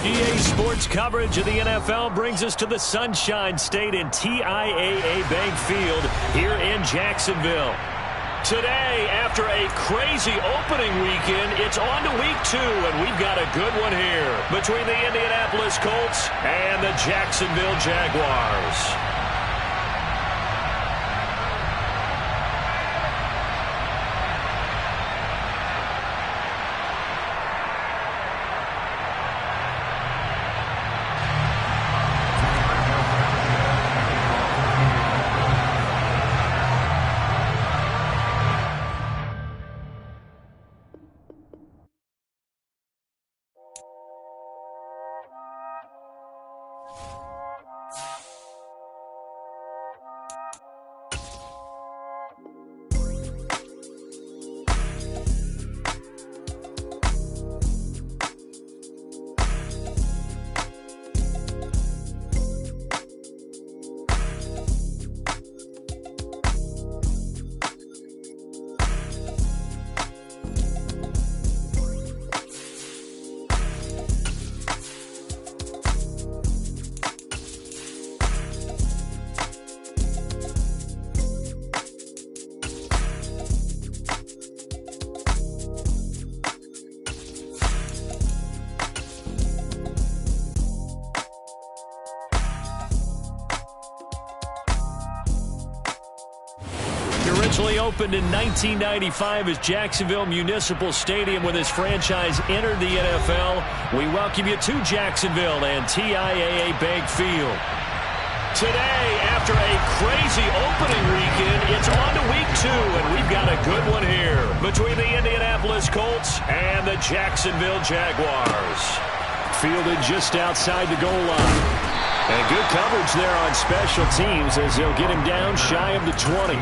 EA Sports coverage of the NFL brings us to the Sunshine State and TIAA Bank Field here in Jacksonville. Today, after a crazy opening weekend, it's on to week 2, and we've got a good one here between the Indianapolis Colts and the Jacksonville Jaguars. Originally opened in 1995 as Jacksonville Municipal Stadium when this franchise entered the NFL. We welcome you to Jacksonville and TIAA Bank Field. Today, after a crazy opening weekend, it's on to week 2, and we've got a good one here between the Indianapolis Colts and the Jacksonville Jaguars. Fielded just outside the goal line. And good coverage there on special teams as they'll get him down shy of the 20.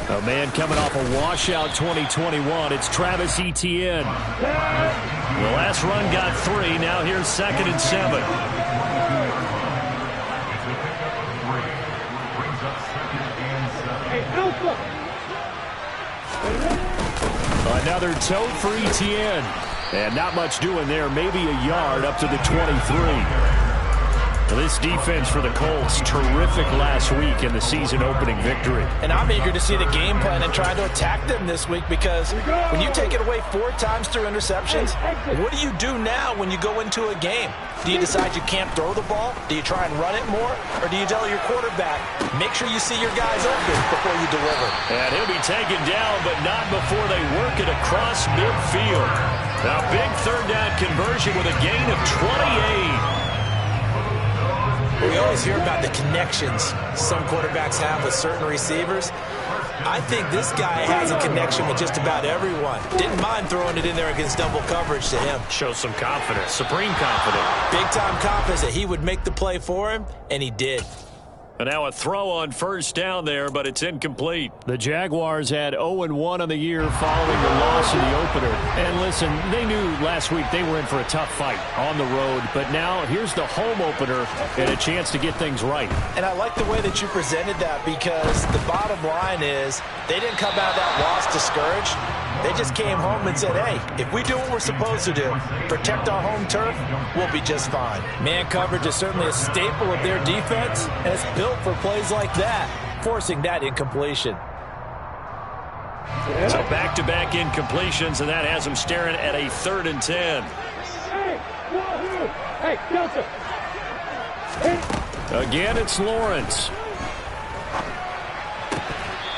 A man coming off a washout 2021. It's Travis Etienne. The last run got 3. Now here's 2nd and 7. Another tote for Etienne. And not much doing there. Maybe a yard up to the 23. This defense for the Colts, terrific last week in the season-opening victory. And I'm eager to see the game plan and try to attack them this week because when you take it away 4 times through interceptions, what do you do now when you go into a game? Do you decide you can't throw the ball? Do you try and run it more? Or do you tell your quarterback, make sure you see your guys open before you deliver? And he'll be taken down, but not before they work it across midfield. A big 3rd down conversion with a gain of 28. We always hear about the connections some quarterbacks have with certain receivers. I think this guy has a connection with just about everyone. Didn't mind throwing it in there against double coverage to him. Shows some confidence, supreme confidence. Big-time confidence that he would make the play for him, and he did. And now a throw on 1st down there, but it's incomplete. The Jaguars had 0-1 on the year following the loss in the opener. And listen, they knew last week they were in for a tough fight on the road. But now here's the home opener and a chance to get things right. And I like the way that you presented that because the bottom line is they didn't come out of that loss discouraged. They just came home and said, hey, if we do what we're supposed to do, protect our home turf, we'll be just fine. Man coverage is certainly a staple of their defense, and it's built for plays like that, forcing that incompletion. So back-to-back incompletions, and that has them staring at a 3rd and 10. Again, it's Lawrence.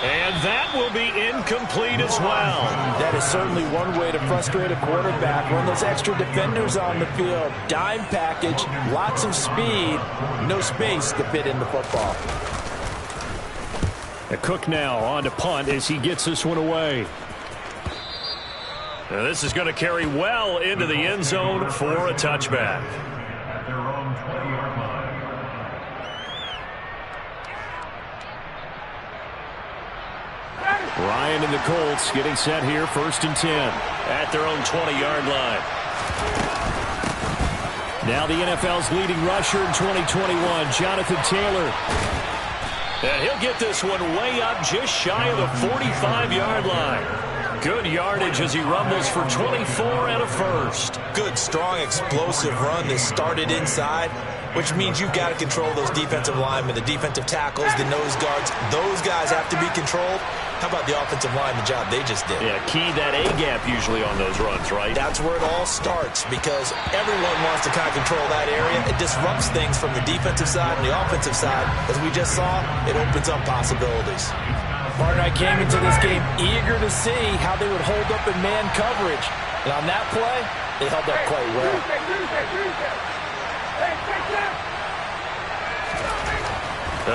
And that will be incomplete as well. That is certainly one way to frustrate a quarterback. Run those extra defenders on the field. Dime package, lots of speed, no space to fit in the football. A Cook now on to punt as he gets this one away. Now this is going to carry well into the end zone for a touchback. At their own 20-yard line. Ryan and the Colts getting set here, 1st and 10 at their own 20-yard line. Now the NFL's leading rusher in 2021, Jonathan Taylor. And he'll get this one way up just shy of the 45-yard line. Good yardage as he rumbles for 24 and a first. Good, strong, explosive run that started inside, which means you've got to control those defensive linemen, the defensive tackles, the nose guards. Those guys have to be controlled. How about the offensive line, the job they just did? Yeah, key that A-gap usually on those runs, right? That's where it all starts because everyone wants to kind of control that area. It disrupts things from the defensive side and the offensive side. As we just saw, it opens up possibilities. Martin, I came into this game eager to see how they would hold up in man coverage. And on that play, they held up quite well.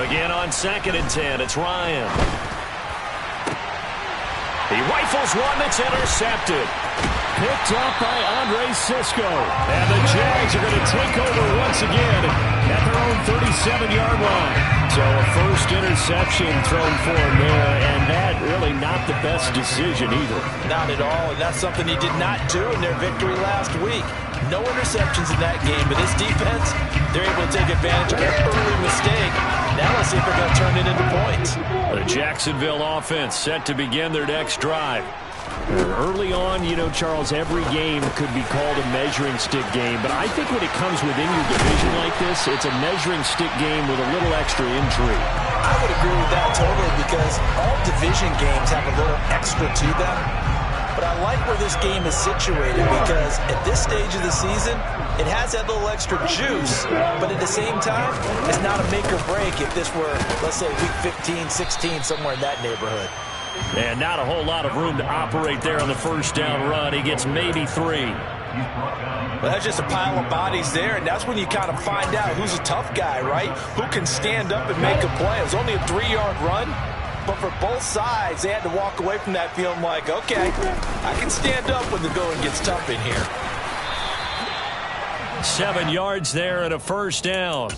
Again on 2nd and 10, it's Ryan. He rifles one that's intercepted. Picked up by Andre Sisco. And the Jags are going to take over once again at their own 37-yard line. So a first interception thrown for him there, and that really not the best decision either. Not at all, and that's something he did not do in their victory last week. No interceptions in that game, but this defense, they're able to take advantage of an early mistake. Now let's see if they're going to turn it into points. The Jacksonville offense set to begin their next drive. Early on, you know, Charles, every game could be called a measuring stick game, but I think when it comes within your division like this, it's a measuring stick game with a little extra intrigue. I would agree with that totally because all division games have a little extra to them. But I like where this game is situated because at this stage of the season, it has that little extra juice, but at the same time, it's not a make or break if this were, let's say, week 15, 16, somewhere in that neighborhood. And not a whole lot of room to operate there on the first down run. He gets maybe 3. Well, that's just a pile of bodies there, and that's when you kind of find out who's a tough guy, right? Who can stand up and make a play. It was only a 3-yard run, but for both sides, they had to walk away from that feeling like, okay, I can stand up when the going gets tough in here. 7 yards there and a first down.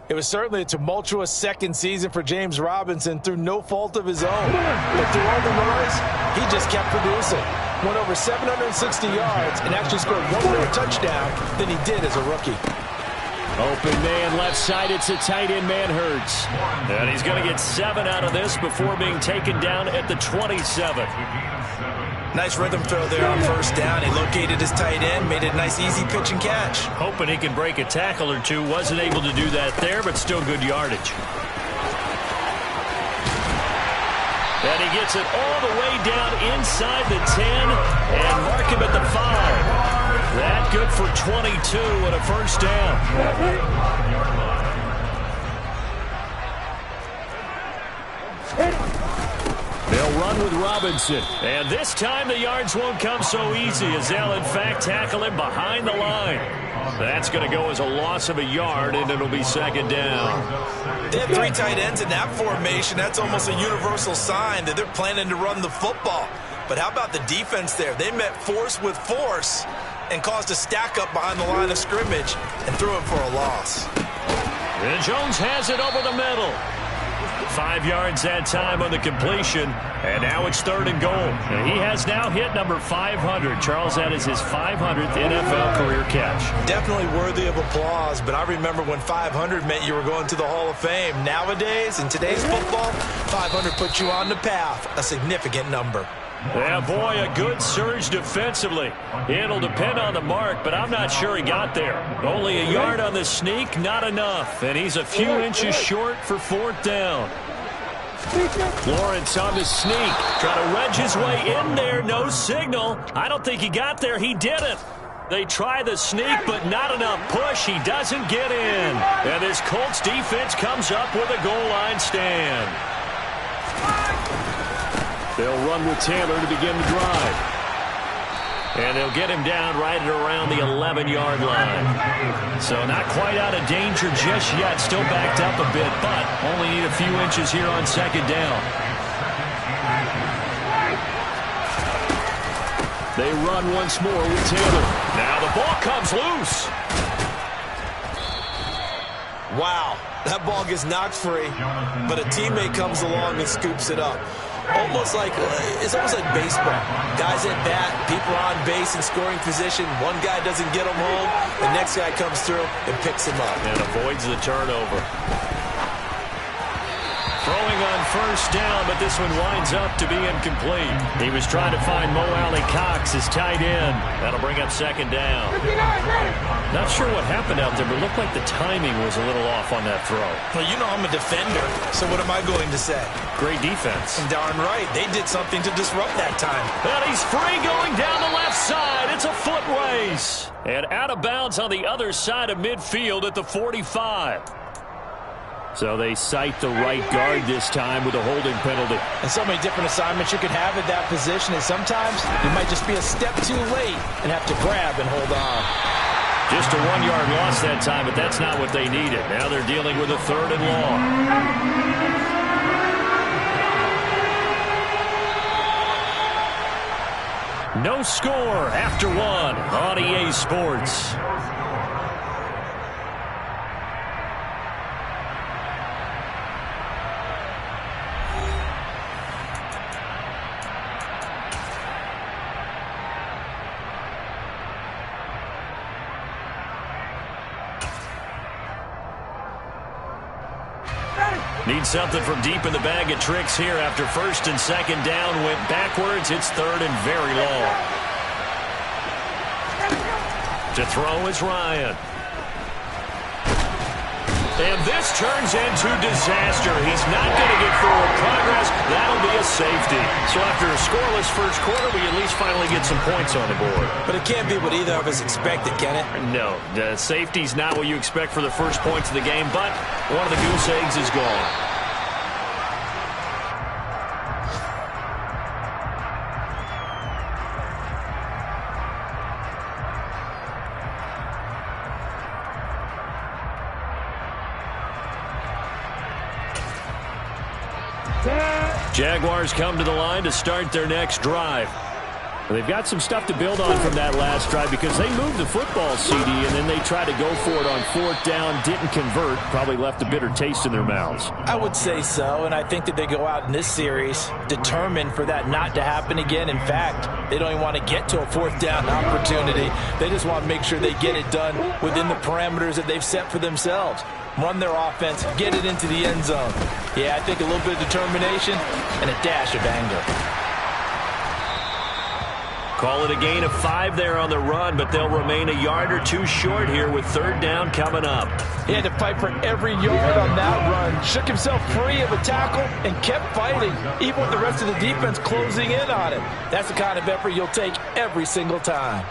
It was certainly a tumultuous second season for James Robinson through no fault of his own. But through all the noise, he just kept producing. Went over 760 yards and actually scored one more touchdown than he did as a rookie. Open man left side. It's a tight end man Hurts. And he's going to get 7 out of this before being taken down at the 27. Nice rhythm throw there on first down. He located his tight end, made it a nice easy pitch and catch. Hoping he can break a tackle or two. Wasn't able to do that there, but still good yardage. And he gets it all the way down inside the 10 and mark him at the 5. That good for 22 and a first down. They'll run with Robinson. And this time the yards won't come so easy as they'll, in fact, tackle him behind the line. That's going to go as a loss of a yard, and it'll be second down. They have 3 tight ends in that formation. That's almost a universal sign that they're planning to run the football. But how about the defense there? They met force with force and caused a stack up behind the line of scrimmage and threw him for a loss. And Jones has it over the middle. 5 yards that time on the completion, and now it's 3rd and goal. And he has now hit number 500. Charles, that is his 500th NFL career catch. Definitely worthy of applause, but I remember when 500 meant you were going to the Hall of Fame. Nowadays, in today's football, 500 puts you on the path, a significant number. Yeah, boy, a good surge defensively. It'll depend on the mark, but I'm not sure he got there. Only a yard on the sneak, not enough. And he's a few inches short for 4th down. Lawrence on the sneak. Trying to wedge his way in there. No signal. I don't think he got there. He didn't. They try the sneak, but not enough push. He doesn't get in. And this Colts defense comes up with a goal line stand. They'll run with Taylor to begin the drive. And they'll get him down right at around the 11-yard line. So not quite out of danger just yet. Still backed up a bit, but only need a few inches here on second down. They run once more with Taylor. Now the ball comes loose. Wow, that ball gets knocked free, but a teammate comes along and scoops it up. Almost like it's almost like baseball. Guys at bat, people on base in scoring position. One guy doesn't get them home, the next guy comes through and picks him up. And avoids the turnover. Throwing on first down, but this one winds up to be incomplete. He was trying to find Mo Alley Cox, his tight end. That'll bring up second down. Not sure what happened out there, but it looked like the timing was a little off on that throw. Well, you know I'm a defender, so what am I going to say? Great defense. Darn right. They did something to disrupt that time. And he's free going down the left side. It's a foot race. And out of bounds on the other side of midfield at the 45. So they cite the right guard this time with a holding penalty. And so many different assignments you could have at that position, and sometimes you might just be a step too late and have to grab and hold on. Just a 1-yard loss that time, but that's not what they needed. Now they're dealing with a 3rd and long. No score after 1 on EA Sports. Need something from deep in the bag of tricks here after 1st and 2nd down. Went backwards. It's 3rd and very long. To throw is Ryan. And this turns into disaster. He's not going to get forward progress. That'll be a safety. So after a scoreless first quarter, we at least finally get some points on the board. But it can't be what either of us expected, can it? No, the safety's not what you expect for the first points of the game, but one of the goose eggs is gone. Jaguars come to the line to start their next drive. They've got some stuff to build on from that last drive because they moved the football, CD, and then they tried to go for it on 4th down, didn't convert, probably left a bitter taste in their mouths. I would say so, and I think that they go out in this series determined for that not to happen again. In fact, they don't even want to get to a 4th down opportunity. They just want to make sure they get it done within the parameters that they've set for themselves. Run their offense, get it into the end zone. Yeah, I think a little bit of determination and a dash of anger. Call it a gain of 5 there on the run, but they'll remain a yard or two short here with 3rd down coming up. He had to fight for every yard on that run. Shook himself free of a tackle and kept fighting, even with the rest of the defense closing in on him. That's the kind of effort you'll take every single time.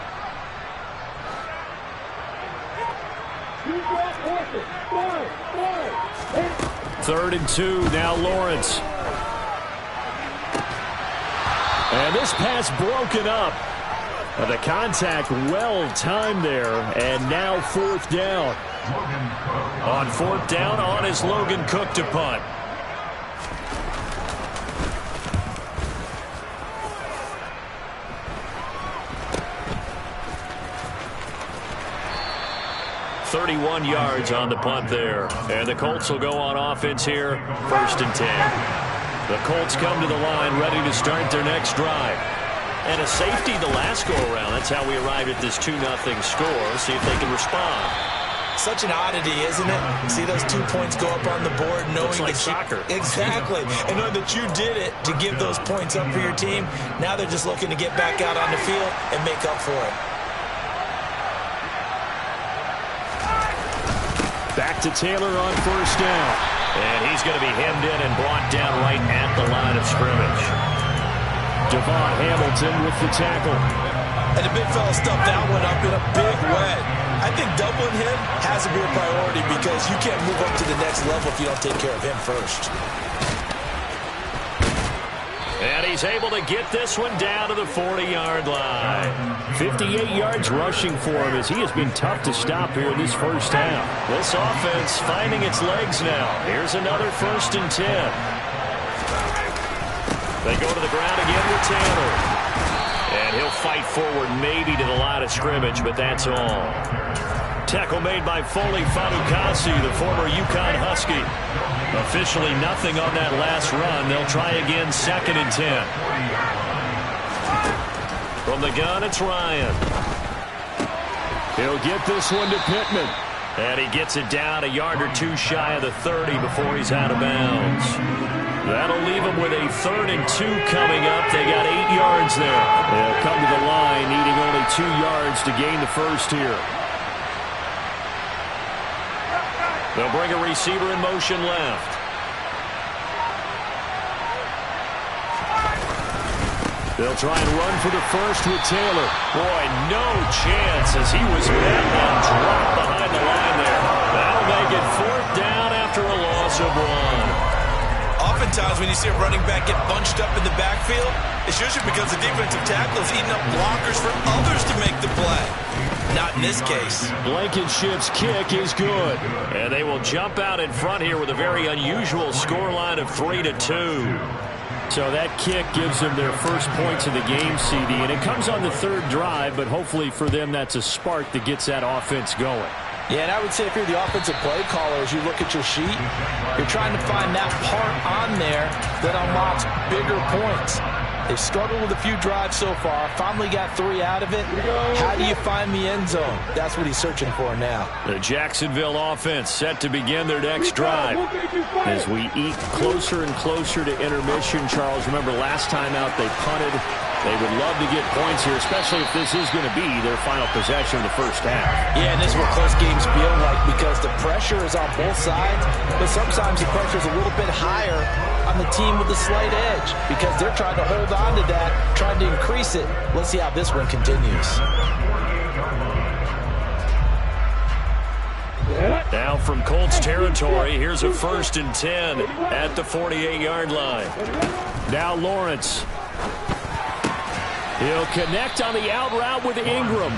Third and 2, now Lawrence. And this pass broken up. The contact well timed there, and now 4th down. On 4th down, on is Logan Cook to punt. "31 yards on the punt there. And the Colts will go on offense here, 1st and 10. The Colts come to the line ready to start their next drive. And a safety the last go-around. That's how we arrived at this 2-0 score. See if they can respond. Such an oddity, isn't it? See those 2 points go up on the board knowing Looks like that soccer. Exactly. And knowing that you did it to give those points up for your team. Now they're just looking to get back out on the field and make up for it. Back to Taylor on 1st down. And he's going to be hemmed in and brought down right at the line of scrimmage. Devon Hamilton with the tackle. And the big fella stuffed that one up in a big way. I think doubling him has to be a priority because you can't move up to the next level if you don't take care of him first. And he's able to get this one down to the 40-yard line. 58 yards rushing for him as he has been tough to stop here in this first half. This offense finding its legs now. Here's another 1st and 10. They go to the ground again with Taylor. And he'll fight forward maybe to the line of scrimmage, but that's all. Tackle made by Foley Fatukasi, the former UConn Husky. Officially nothing on that last run. They'll try again, 2nd and 10. From the gun, it's Ryan. He'll get this one to Pittman. And he gets it down a yard or two shy of the 30 before he's out of bounds. That'll leave him with a 3rd and 2 coming up. They got 8 yards there. They'll come to the line, needing only 2 yards to gain the first here. They'll bring a receiver in motion left. They'll try and run for the first with Taylor. Boy, no chance as he was met and dropped behind the line there. That'll make it 4th down after a loss of 1. Oftentimes when you see a running back get bunched up in the backfield, it's usually because the defensive tackle is eating up blockers for others to make the play. Not in this case. Blankenship's kick is good. And they will jump out in front here with a very unusual scoreline of 3-2. So that kick gives them their first points of the game, CD. And it comes on the 3rd drive, but hopefully for them that's a spark that gets that offense going. Yeah, and I would say if you're the offensive play caller, as you look at your sheet, you're trying to find that part on there that unlocks bigger points. They've struggled with a few drives so far. Finally got 3 out of it. How do you find the end zone? That's what he's searching for now. The Jacksonville offense set to begin their next drive. As we eat closer and closer to intermission, Charles, remember last time out they punted. They would love to get points here, especially if this is going to be their final possession of the first half. Yeah, and this is what close games feel like because the pressure is on both sides, but sometimes the pressure is a little bit higher on the team with the slight edge because they're trying to hold on to that, trying to increase it. Let's see how this one continues. Now from Colts territory, here's a 1st and 10 at the 48-yard line. Now Lawrence. He'll connect on the out route with Ingram.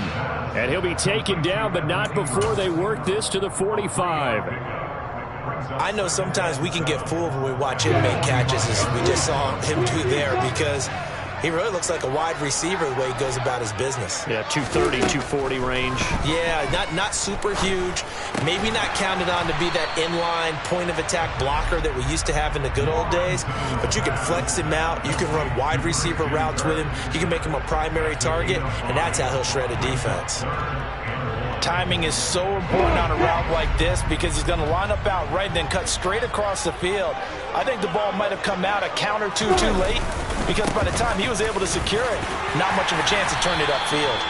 And he'll be taken down, but not before they work this to the 45. I know sometimes we can get fooled when we watch him make catches, as we just saw him do there, because he really looks like a wide receiver the way he goes about his business. Yeah, 230, 240 range. Yeah, not super huge. Maybe not counted on to be that inline point-of-attack blocker that we used to have in the good old days. But you can flex him out. You can run wide receiver routes with him. You can make him a primary target, and that's how he'll shred a defense. Timing is so important on a route like this because he's going to line up out right and then cut straight across the field. I think the ball might have come out a count or two too late because by the time he was able to secure it, not much of a chance to turn it upfield.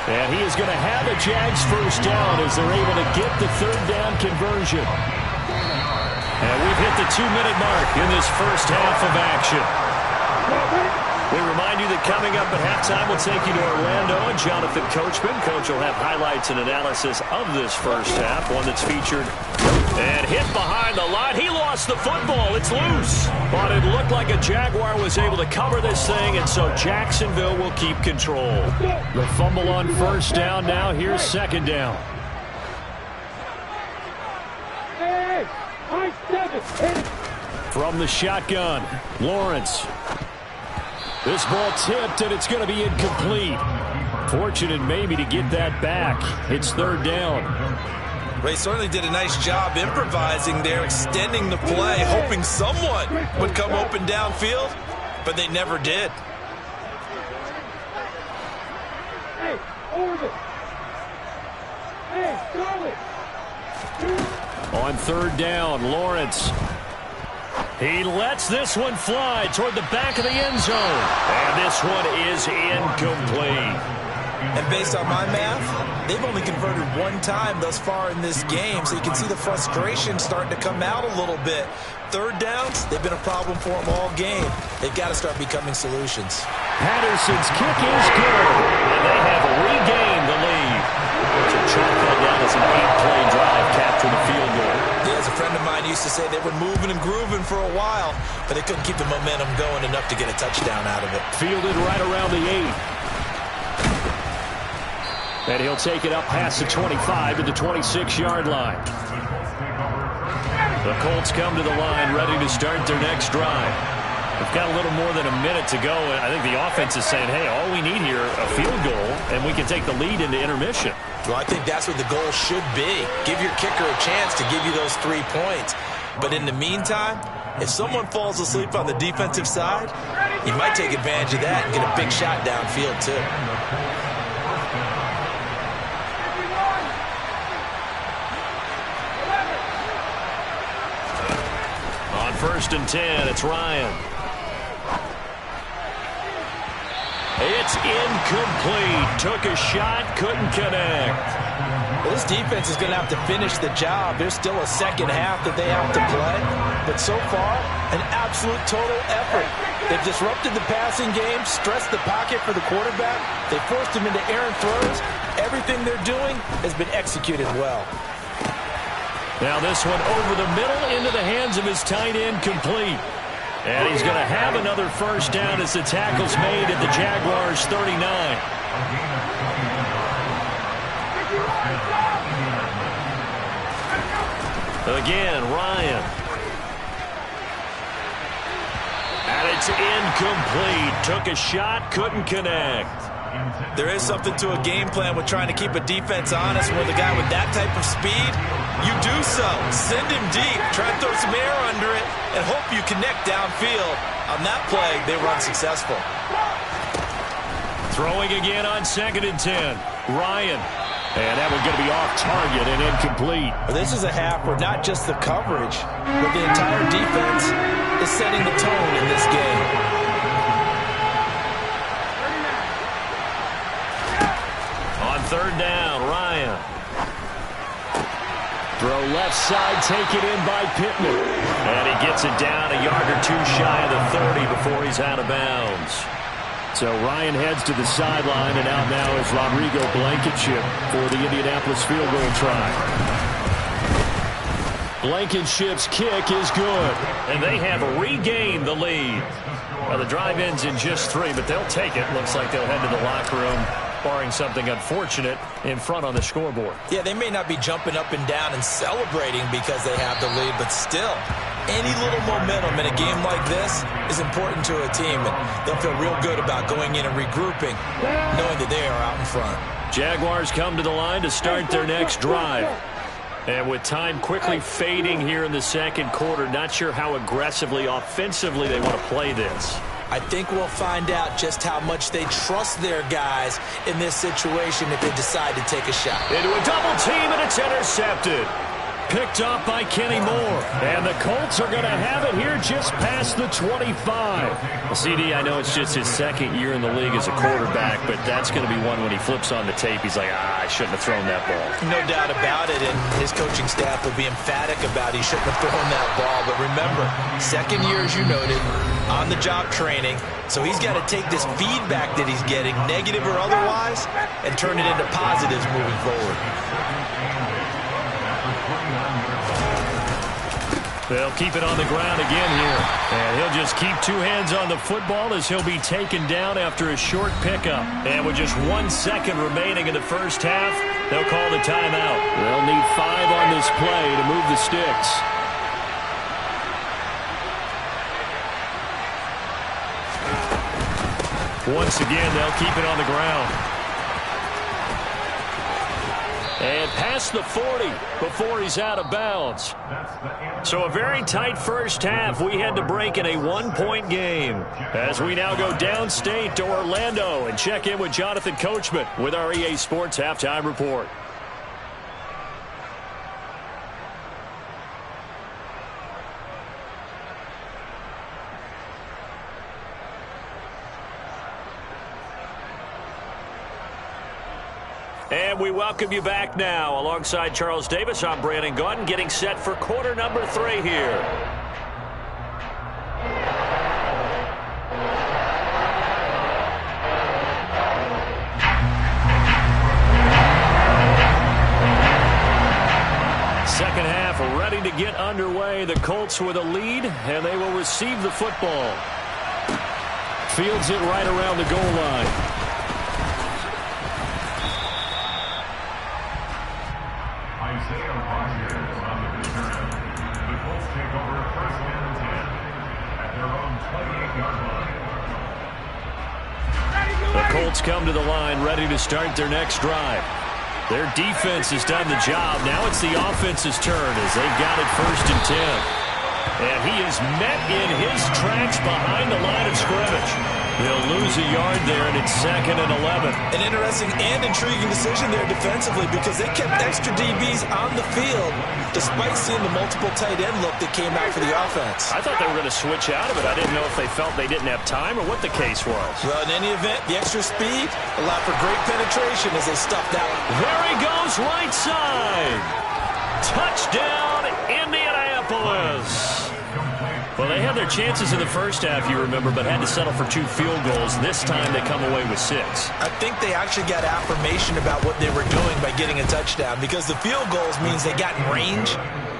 And he is going to have a Jags first down as they're able to get the 3rd down conversion. And we've hit the 2-minute mark in this first half of action. We remind you that coming up at halftime, we'll take you to Orlando and Jonathan Coachman. Coach will have highlights and analysis of this first half, one that's featured and hit behind the line. He lost the football. It's loose. But it looked like a Jaguar was able to cover this thing, and so Jacksonville will keep control. The fumble on first down. Now here's 2nd down. From the shotgun, Lawrence. This ball tipped, and it's going to be incomplete. Fortunate maybe to get that back. It's 3rd down. Ray certainly did a nice job improvising there, extending the play, hoping someone would come open downfield, but they never did. On 3rd down, Lawrence. He lets this one fly toward the back of the end zone. And this one is incomplete. And based on my math, they've only converted 1 time thus far in this game, so you can see the frustration starting to come out a little bit. 3rd downs, they've been a problem for them all game. They've got to start becoming solutions. Patterson's kick is good, and they have regained the lead. So chalk that down as an 8-play drive, capture the field goal. Yeah, as a friend of mine used to say, they were moving and grooving for a while, but they couldn't keep the momentum going enough to get a touchdown out of it. Fielded right around the 8. And he'll take it up past the 25 to the 26-yard line. The Colts come to the line ready to start their next drive. We've got a little more than a minute to go, and I think the offense is saying, hey, all we need here, a field goal, and we can take the lead into intermission. Well, I think that's what the goal should be. Give your kicker a chance to give you those 3 points. But in the meantime, if someone falls asleep on the defensive side, you might take advantage of that and get a big shot downfield, too. On 1st and 10, it's Ryan. It's incomplete. Took a shot, couldn't connect. Well, this defense is going to have to finish the job. There's still a second half that they have to play. But so far, an absolute total effort. They've disrupted the passing game, stressed the pocket for the quarterback. They forced him into errant throws. Everything they're doing has been executed well. Now this one over the middle into the hands of his tight end, complete. And he's going to have another first down as the tackle's made at the Jaguars' 39. Again, Ryan. And it's incomplete. Took a shot, couldn't connect. There is something to a game plan with trying to keep a defense honest with a guy with that type of speed. You do so. Send him deep. Try to throw some air under it and hope you connect downfield. On that play, they were unsuccessful. Throwing again on 2nd and 10. Ryan. And that one's going to be off target and incomplete. This is a half where not just the coverage, but the entire defense is setting the tone in this game. On 3rd down, Ryan. Throw left side, taken in by Pittman. And he gets it down a yard or 2 shy of the 30 before he's out of bounds. So Ryan heads to the sideline, and out now is Rodrigo Blankenship for the Indianapolis field goal try. Blankenship's kick is good, and they have regained the lead. Well, the drive ends in just 3, but they'll take it. Looks like they'll head to the locker room, barring something unfortunate in front on the scoreboard. Yeah, they may not be jumping up and down and celebrating because they have the lead, but still, any little momentum in a game like this is important to a team, and they'll feel real good about going in and regrouping, knowing that they are out in front. Jaguars come to the line to start their next drive. And with time quickly fading here in the second quarter, not sure how aggressively, offensively they want to play this. I think we'll find out just how much they trust their guys in this situation if they decide to take a shot. Into a double team, and it's intercepted. Picked off by Kenny Moore. And the Colts are going to have it here just past the 25. Well, CD, I know it's just his 2nd year in the league as a quarterback, but that's going to be one when he flips on the tape. He's like, I shouldn't have thrown that ball. No doubt about it, and his coaching staff will be emphatic about he shouldn't have thrown that ball. But remember, 2nd year, as you noted, on-the-job training. So he's got to take this feedback that he's getting, negative or otherwise, and turn it into positives moving forward. They'll keep it on the ground again here. And he'll just keep 2 hands on the football as he'll be taken down after a short pickup. And with just 1 second remaining in the first half, they'll call the timeout. They'll need 5 on this play to move the sticks. Once again, they'll keep it on the ground. And past the 40 before he's out of bounds. So a very tight first half. We had to break in a 1-point game. As we now go downstate to Orlando and check in with Jonathan Coachman with our EA Sports Halftime Report. And we welcome you back now. Alongside Charles Davis, I'm Brandon Gaudin, getting set for quarter number 3 here. Second half ready to get underway. The Colts with a lead, and they will receive the football. Fields it right around the goal line. Colts come to the line, ready to start their next drive. Their defense has done the job. Now it's the offense's turn as they've got it 1st and 10. And he is met in his tracks behind the line of scrimmage. They'll lose a yard there, and it's 2nd and 11. An interesting and intriguing decision there defensively because they kept extra DBs on the field despite seeing the multiple tight end look that came out for the offense. I thought they were going to switch out of it. I didn't know if they felt they didn't have time or what the case was. Well, in any event, the extra speed allowed for great penetration as they stuffed that one. There he goes, right side. Touchdown, Indianapolis. Well, they had their chances in the first half, you remember, but had to settle for 2 field goals. This time they come away with 6. I think they actually got affirmation about what they were doing by getting a touchdown because the field goals means they got in range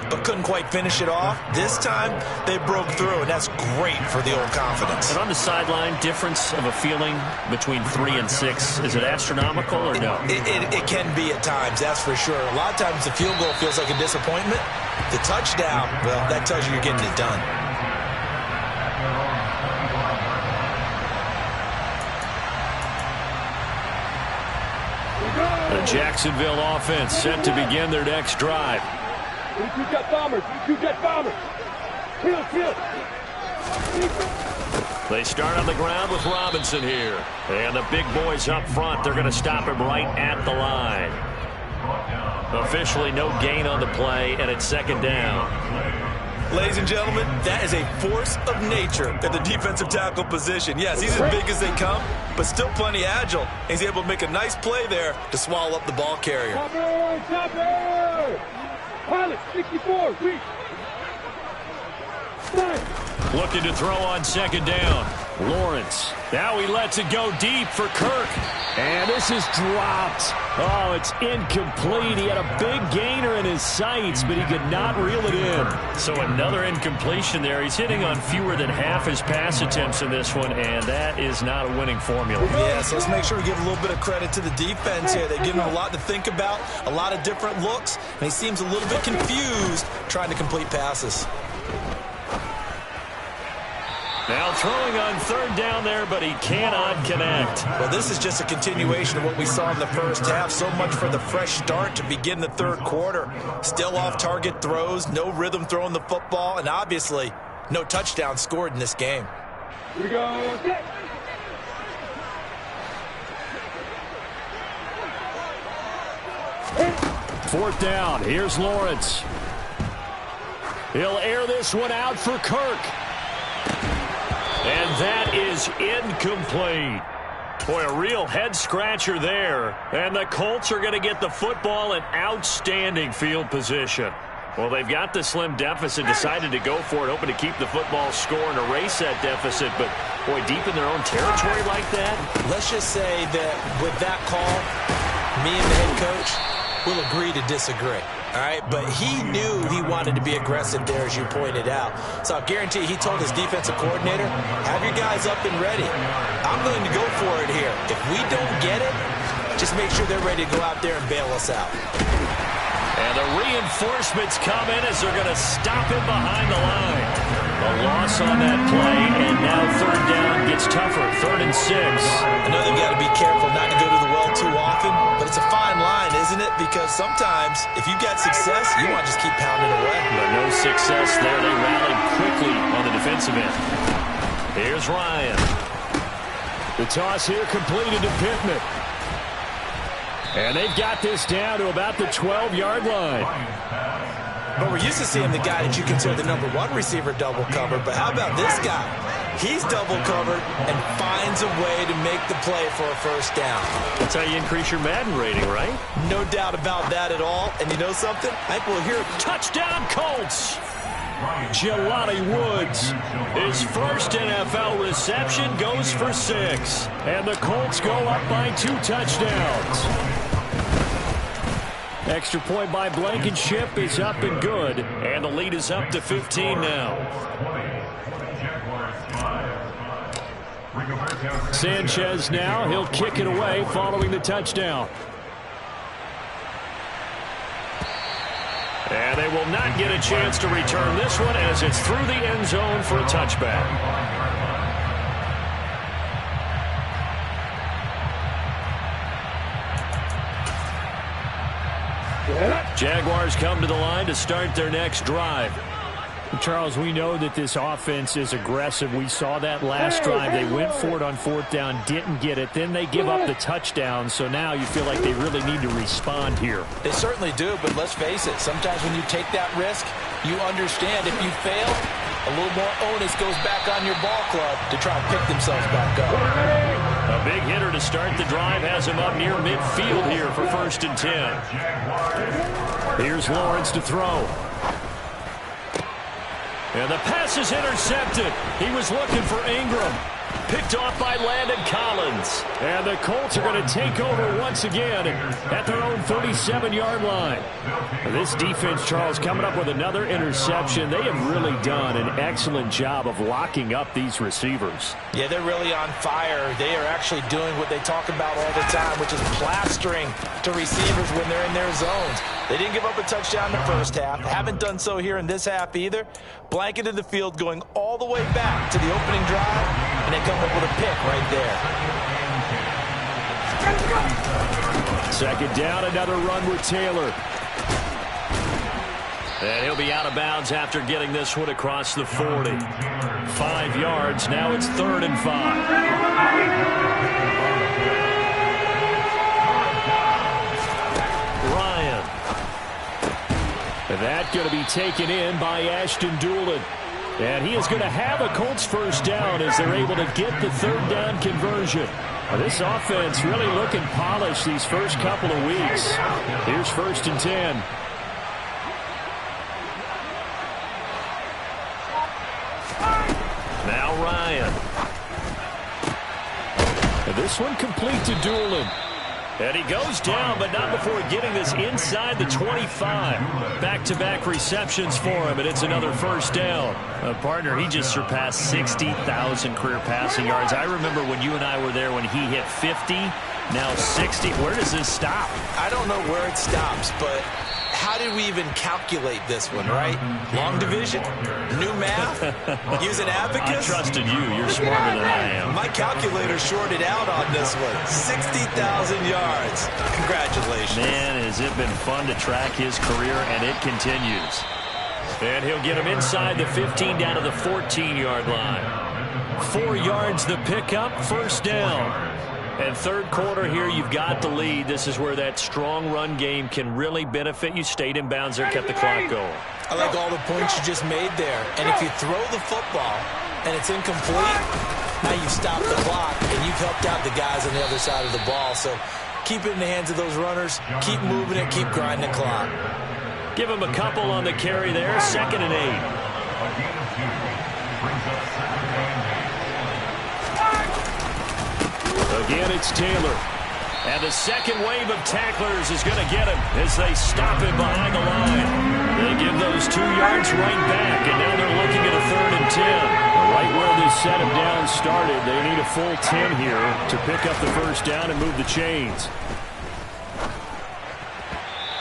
but couldn't quite finish it off. This time they broke through, and that's great for the old confidence. And on the sideline, difference of a feeling between 3 and 6, is it astronomical or no? It can be at times, that's for sure. A lot of times the field goal feels like a disappointment. The touchdown, well, that tells you you're getting it done. The Jacksonville offense set to begin their next drive. They start on the ground with Robinson here. And the big boys up front, they're going to stop him right at the line. Officially no gain on the play, and it's 2nd down. Ladies and gentlemen, that is a force of nature at the defensive tackle position. Yes, he's as big as they come, but still plenty agile. He's able to make a nice play there to swallow up the ball carrier. Pilot, 64, reach. Looking to throw on 2nd down. Lawrence. Now he lets it go deep for Kirk. And this is dropped. Oh, it's incomplete. He had a big gainer in his sights, but he could not reel it in. So another incompletion there. He's hitting on fewer than half his pass attempts in this one, and that is not a winning formula. Yeah, so let's make sure we give a little bit of credit to the defense here. They give him a lot to think about, a lot of different looks, and he seems a little bit confused trying to complete passes. Now throwing on 3rd down there, but he cannot connect. Well, this is just a continuation of what we saw in the first half. So much for the fresh start to begin the 3rd quarter. Still off-target throws, no rhythm throwing the football, and obviously no touchdown scored in this game. Here we go. 4th down. Here's Lawrence. He'll air this one out for Kirk. And that is incomplete. Boy, a real head-scratcher there. And the Colts are going to get the football in outstanding field position. Well, they've got the slim deficit, decided to go for it, hoping to keep the football score and erase that deficit. But, boy, deep in their own territory like that. Let's just say that with that call, me and the head coach will agree to disagree. All right, but he knew he wanted to be aggressive there, as you pointed out. So I guarantee he told his defensive coordinator, have your guys up and ready. I'm going to go for it here. If we don't get it, just make sure they're ready to go out there and bail us out. And the reinforcements come in as they're going to stop him behind the line. A loss on that play, and now 3rd down gets tougher. 3rd and 6. I know they've got to be careful not to go to the well too often, but it's a fine line, isn't it? Because sometimes, if you've got success, you want to just keep pounding away. But no success there. They rallied quickly on the defensive end. Here's Ryan. The toss here completed to Pittman. And they've got this down to about the 12-yard line. But we're used to seeing the guy that you consider the #1 receiver double covered. But how about this guy? He's double covered and finds a way to make the play for a 1st down. That's how you increase your Madden rating, right? No doubt about that at all. And you know something? I think we'll hear touchdown Colts. Jelani Woods, his first NFL reception, goes for 6. And the Colts go up by 2 touchdowns. Extra point by Blankenship is up and good. And the lead is up to 15 now. Sanchez now, he'll kick it away following the touchdown. And they will not get a chance to return this one as it's through the end zone for a touchback. Jaguars come to the line to start their next drive. Charles, we know that this offense is aggressive. We saw that last drive. They went for it on fourth down, didn't get it. Then they give up the touchdown. So now you feel like they really need to respond here. They certainly do, but let's face it. Sometimes when you take that risk, you understand if you fail, a little more onus goes back on your ball club to try and pick themselves back up. A big hitter to start the drive has him up near midfield here for 1st and 10. Here's Lawrence to throw. And the pass is intercepted. He was looking for Ingram. Picked off by Landon Collins. And the Colts are going to take over once again at their own 37-yard line. This defense, Charles, coming up with another interception. They have really done an excellent job of locking up these receivers. Yeah, they're really on fire. They are actually doing what they talk about all the time, which is plastering to receivers when they're in their zones. They didn't give up a touchdown in the first half. Haven't done so here in this half either. Blanketed the field going all the way back to the opening drive, and they come up with a pick right there. Second down, another run with Taylor. And he'll be out of bounds after getting this one across the 40. 5 yards, now it's 3rd and 5. Ryan. That going to be taken in by Ashton Doolin. And he is going to have a Colts first down as they're able to get the 3rd down conversion. This offense really looking polished these first couple of weeks. Here's 1st and 10. Now Ryan. And this one complete to Doolin. And he goes down, but not before getting this inside the 25. Back-to-back receptions for him, and it's another first down. Partner, he just surpassed 60,000 career passing yards. I remember when you and I were there when he hit 50, now 60. Where does this stop? I don't know where it stops, but how did we even calculate this one, right? Long division? New math? Using abacus? I trusted you. You're smarter than I am. My calculator shorted out on this one. 60,000 yards. Congratulations. Man, has it been fun to track his career, and it continues. And he'll get him inside the 15 down to the 14-yard line. 4 yards the pickup, first down. And third quarter here, you've got the lead. This is where that strong run game can really benefit you. Stayed in bounds there, kept the clock going. I like all the points you just made there. And if you throw the football and it's incomplete, now you stop the clock and you've helped out the guys on the other side of the ball. So keep it in the hands of those runners. Keep moving it. Keep grinding the clock. Give him a couple on the carry there. 2nd and 8. Again, it's Taylor. And the second wave of tacklers is going to get him as they stop him behind the line. They give those 2 yards right back, and now they're looking at a 3rd and 10. Right where this set of downs started, they need a full 10 here to pick up the first down and move the chains.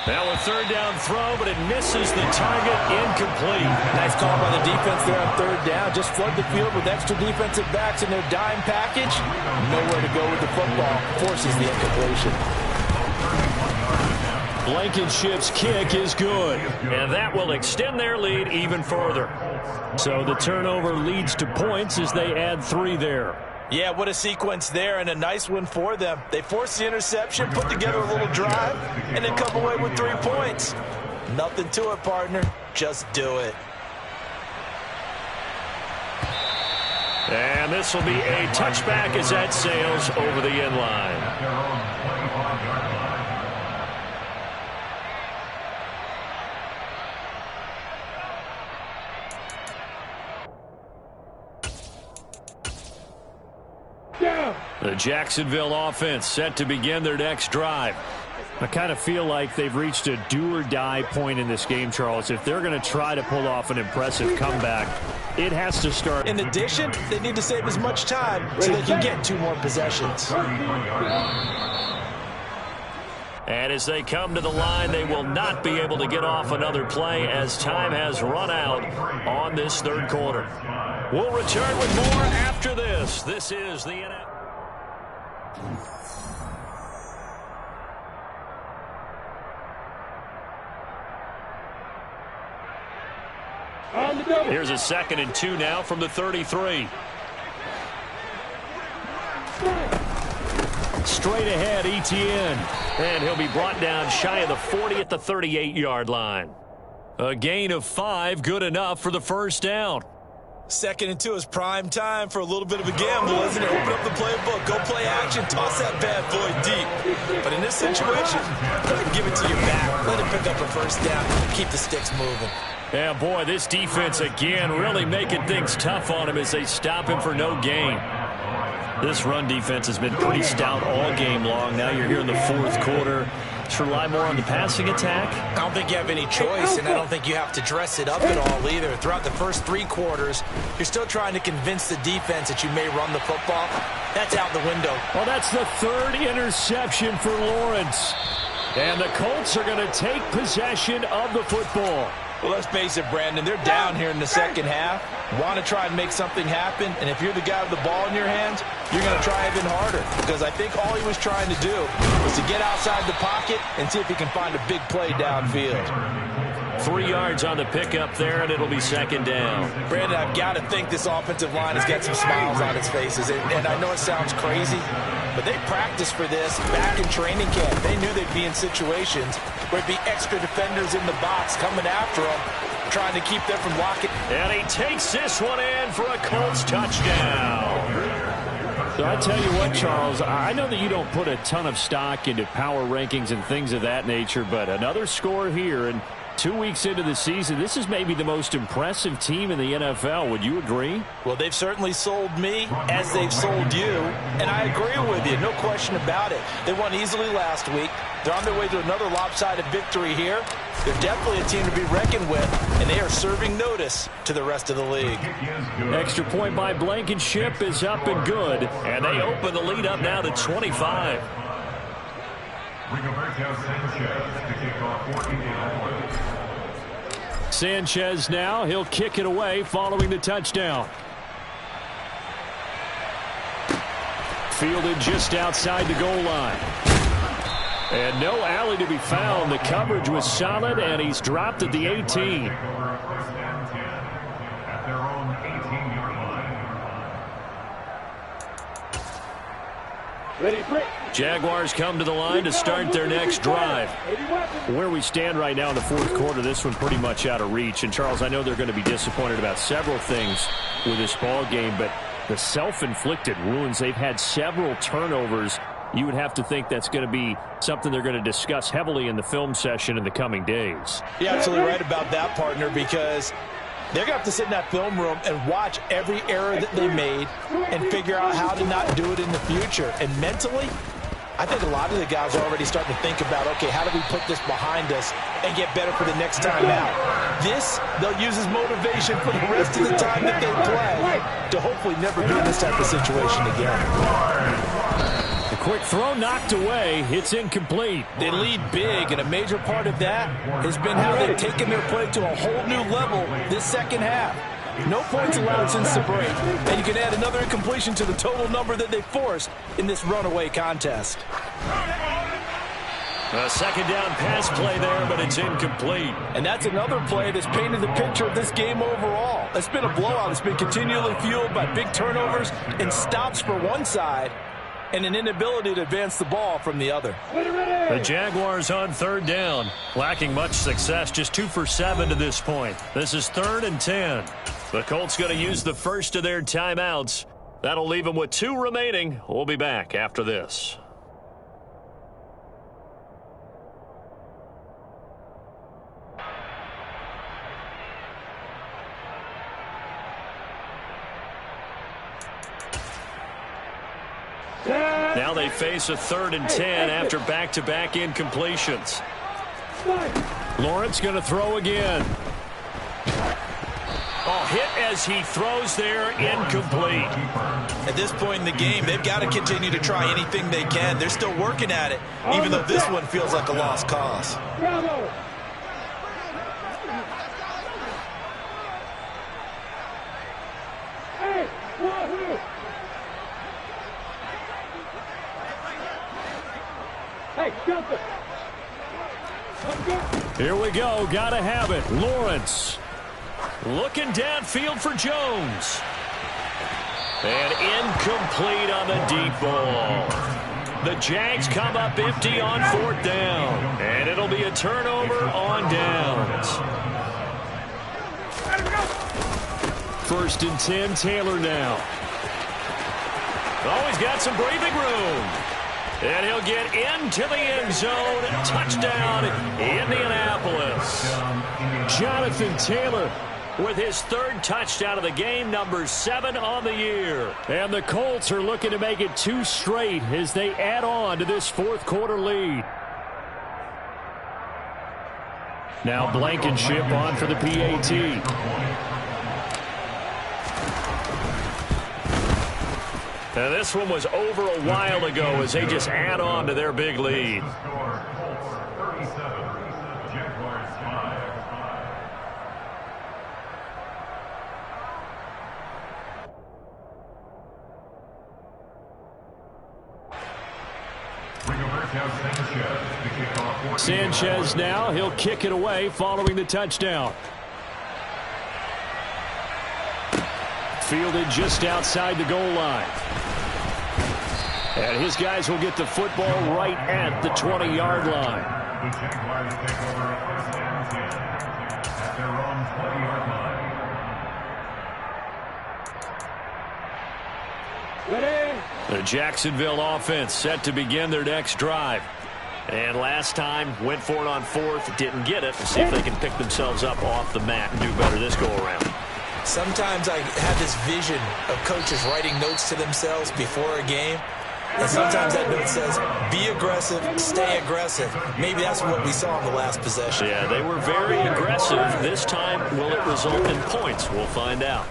Now a 3rd down throw, but it misses the target, incomplete. Nice call by the defense there on 3rd down. Just flood the field with extra defensive backs in their dime package. Nowhere to go with the football. Forces the incompletion. Blankenship's kick is good, and that will extend their lead even further. So the turnover leads to points as they add 3 there. Yeah, what a sequence there, and a nice one for them. They forced the interception, put together a little drive, and then come away with 3 points. Nothing to it, partner. Just do it. And this will be a touchback as that sails over the end line. The Jacksonville offense set to begin their next drive. I kind of feel like they've reached a do-or-die point in this game, Charles. If they're going to try to pull off an impressive comeback, it has to start. In addition, they need to save as much time so they can get 2 more possessions. And as they come to the line, they will not be able to get off another play as time has run out on this 3rd quarter. We'll return with more after this. This is the NFL. On the double. Here's a 2nd and 2 now from the 33. Straight ahead, Etienne. And he'll be brought down shy of the 40 at the 38-yard line. A gain of 5, good enough for the first down. 2nd and 2 is prime time for a little bit of a gamble, isn't it? Open up the playbook, go play action, toss that bad boy deep. But in this situation, go ahead and give it to your back. Let him pick up a first down, keep the sticks moving. Yeah, boy, this defense again really making things tough on him as they stop him for no gain. This run defense has been pretty stout all game long. Now you're here in the 4th quarter. To rely more on the passing attack? I don't think you have any choice, and I don't think you have to dress it up at all either. Throughout the first 3 quarters, you're still trying to convince the defense that you may run the football. That's out the window. Well, that's the 3rd interception for Lawrence. And the Colts are going to take possession of the football. Well, let's face it, Brandon, they're down here in the second half. Want to try and make something happen, and if you're the guy with the ball in your hands, you're going to try even harder, because I think all he was trying to do was to get outside the pocket and see if he can find a big play downfield. 3 yards on the pickup there, and it'll be 2nd down. Brandon, I've got to think this offensive line has got some smiles on its faces, and I know it sounds crazy, but they practiced for this back in training camp. They knew they'd be in situations where it'd be extra defenders in the box coming after them, trying to keep them from blocking. And he takes this one in for a Colts touchdown. So I tell you what, Charles, I know that you don't put a ton of stock into power rankings and things of that nature, but another score here, and 2 weeks into the season, this is maybe the most impressive team in the NFL. Would you agree? Well, they've certainly sold me as they've sold you, and I agree with you, no question about it. They won easily last week. They're on their way to another lopsided victory here. They're definitely a team to be reckoned with, and they are serving notice to the rest of the league. Extra point by Blankenship is up and good, and they open the lead up now to 25. Sanchez now, he'll kick it away following the touchdown. Fielded just outside the goal line. And no alley to be found. The coverage was solid, and he's dropped at the 18. Jaguars come to the line to start their next drive. Where we stand right now in the 4th quarter, this one pretty much out of reach. And, Charles, I know they're going to be disappointed about several things with this ball game, but the self-inflicted wounds, they've had several turnovers. You would have to think that's going to be something they're going to discuss heavily in the film session in the coming days. You're absolutely right about that, partner, because they're going to have to sit in that film room and watch every error that they made and figure out how to not do it in the future. And mentally, I think a lot of the guys are already starting to think about, okay, how do we put this behind us and get better for the next time out? This, they'll use as motivation for the rest of the time that they play to hopefully never be in this type of situation again. The quick throw knocked away. It's incomplete. They lead big, and a major part of that has been how they've taken their play to a whole new level this second half. No points allowed since the break, and you can add another incompletion to the total number that they forced in this runaway contest. A 2nd down pass play there, but it's incomplete. And that's another play that's painted the picture of this game overall. It's been a blowout. It's been continually fueled by big turnovers and stops for one side and an inability to advance the ball from the other. The Jaguars on 3rd down, lacking much success, just 2 for 7 to this point. This is 3rd and 10. The Colts going to use the first of their timeouts. That'll leave them with 2 remaining. We'll be back after this. Now they face a 3rd and 10 after back-to-back incompletions. Lawrence going to throw again. Oh, hit as he throws there, incomplete. At this point in the game, they've got to continue to try anything they can. They're still working at it, even though this one feels like a lost cause. Here we go. Got to have it. Lawrence. Looking downfield for Jones. And incomplete on the deep ball. The Jags come up empty on 4th down. And it'll be a turnover on downs. 1st and 10, Taylor now. Oh, he's got some breathing room. And he'll get into the end zone. Touchdown, Indianapolis. Jonathan Taylor with his 3rd touchdown of the game, number 7 on the year. And the Colts are looking to make it 2 straight as they add on to this 4th quarter lead. Now Blankenship on for the PAT. And this one was over a while ago as they just add on to their big lead. Sanchez now, he'll kick it away following the touchdown. Fielded just outside the goal line. And his guys will get the football right at the 20-yard line. The Jaguars take over 1st and 10 at their own 20-yard line. Ready? The Jacksonville offense set to begin their next drive. And last time, went for it on 4th, didn't get it. Let's see if they can pick themselves up off the mat and do better this go-around. Sometimes I have this vision of coaches writing notes to themselves before a game. And sometimes that note says, be aggressive, stay aggressive. Maybe that's what we saw in the last possession. Yeah, they were very aggressive. This time, will it result in points? We'll find out.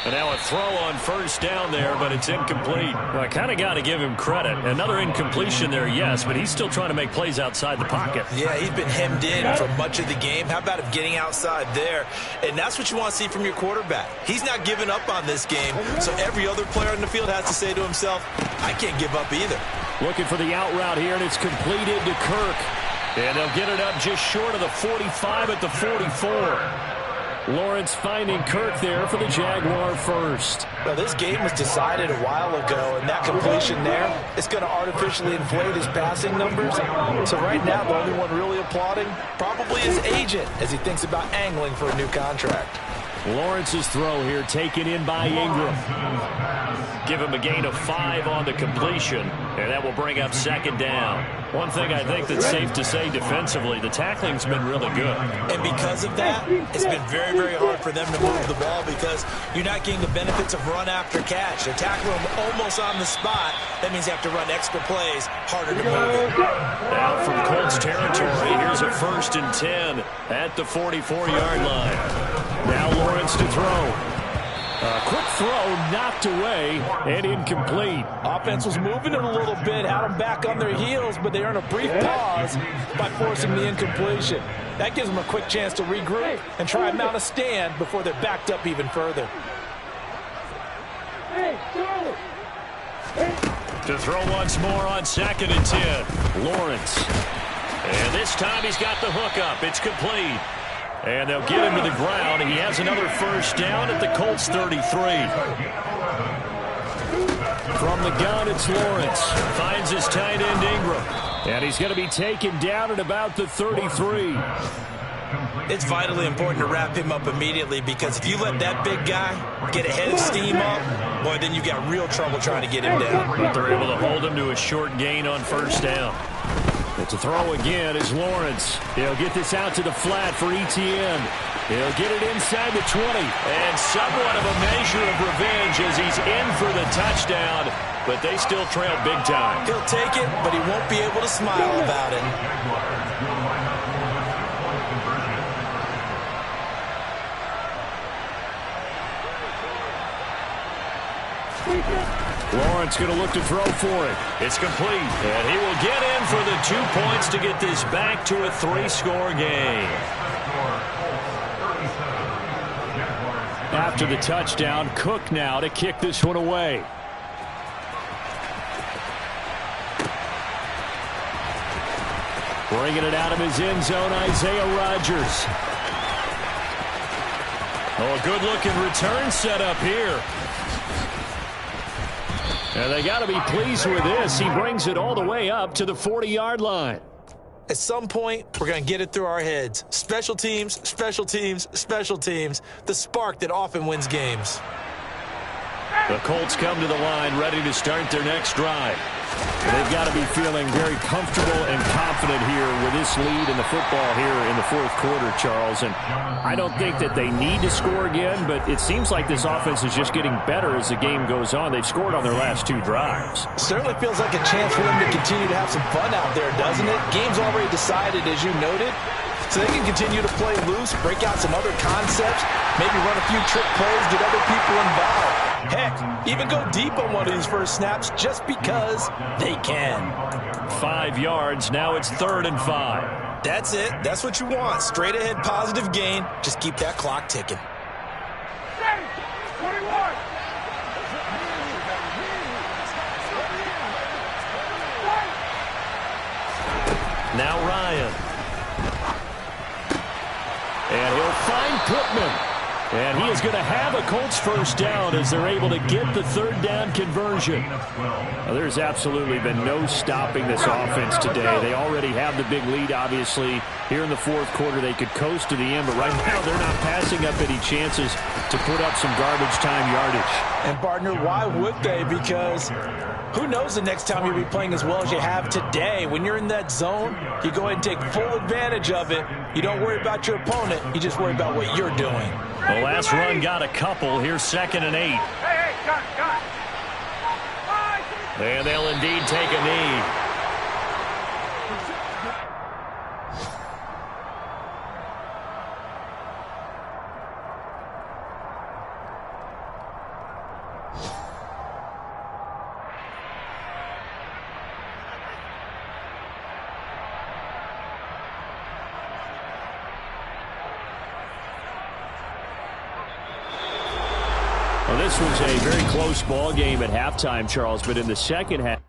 And now a throw on 1st down there, but it's incomplete. Well, I kind of got to give him credit. Another incompletion there, yes, but he's still trying to make plays outside the pocket. Yeah, he's been hemmed in for much of the game. How about him getting outside there? And that's what you want to see from your quarterback. He's not giving up on this game, so every other player on the field has to say to himself, I can't give up either. Looking for the out route here, and it's completed to Kirk. And they'll get it up just short of the 45 at the 44. Lawrence finding Kirk there for the Jaguar first. Now, this game was decided a while ago, and that completion there is going to artificially inflate his passing numbers. So right now, the only one really applauding probably his agent as he thinks about angling for a new contract. Lawrence's throw here taken in by Ingram. Give him a gain of 5 on the completion, and that will bring up 2nd down. One thing I think that's safe to say defensively, the tackling's been really good. And because of that, it's been very, very hard for them to move the ball because you're not getting the benefits of run after catch. They're tackling them almost on the spot. That means you have to run extra plays, harder to move it. Now from Colts territory, here's a 1st and 10 at the 44-yard line. Now Lawrence to throw. A quick throw knocked away and incomplete. Offense was moving it a little bit, had them back on their heels, but they earned a brief pause by forcing the incompletion. That gives them a quick chance to regroup and try and mount a stand before they're backed up even further. To throw once more on 2nd and 10. Lawrence. And this time he's got the hook up. It's complete. And they'll get him to the ground. He has another 1st down at the Colts 33. From the gun, it's Lawrence. Finds his tight end, Ingram. And he's going to be taken down at about the 33. It's vitally important to wrap him up immediately because if you let that big guy get a head of steam up, boy, then you've got real trouble trying to get him down. But they're able to hold him to a short gain on 1st down. It's a throw again is Lawrence. He'll get this out to the flat for Etienne. He'll get it inside the 20. And somewhat of a measure of revenge as he's in for the touchdown, but they still trail big time. He'll take it, but he won't be able to smile about it. Lawrence going to look to throw for it. It's complete. And he will get in for the 2 points to get this back to a 3-score game. After the touchdown, Cook now to kick this one away. Bringing it out of his end zone, Isaiah Rodgers. Oh, a good-looking return set up here. And they got to be pleased with this. He brings it all the way up to the 40-yard line. At some point, we're going to get it through our heads. Special teams, special teams, special teams. The spark that often wins games. The Colts come to the line ready to start their next drive. They've got to be feeling very comfortable and confident here with this lead in the football here in the fourth quarter, Charles. And I don't think that they need to score again, but it seems like this offense is just getting better as the game goes on. They've scored on their last 2 drives. Certainly feels like a chance for them to continue to have some fun out there, doesn't it? Game's already decided, as you noted. So they can continue to play loose, break out some other concepts, maybe run a few trick plays, get other people involved. Heck, even go deep on one of these first snaps just because they can. 5 yards. Now it's 3rd and 5. That's it. That's what you want. Straight ahead positive gain. Just keep that clock ticking. 21. Now Ryan. And he'll find Pittman. And he is going to have a Colts first down as they're able to get the 3rd down conversion. Well, there's absolutely been no stopping this offense today. They already have the big lead, obviously. Here in the fourth quarter, they could coast to the end, but right now they're not passing up any chances to put up some garbage time yardage. And, partner, why would they? Because who knows the next time you'll be playing as well as you have today. When you're in that zone, you go ahead and take full advantage of it. You don't worry about your opponent. You just worry about what you're doing. The last run got a couple. Here's 2nd and 8. And they'll indeed take a knee. Well, this was a very close ball game at halftime, Charles, but in the second half.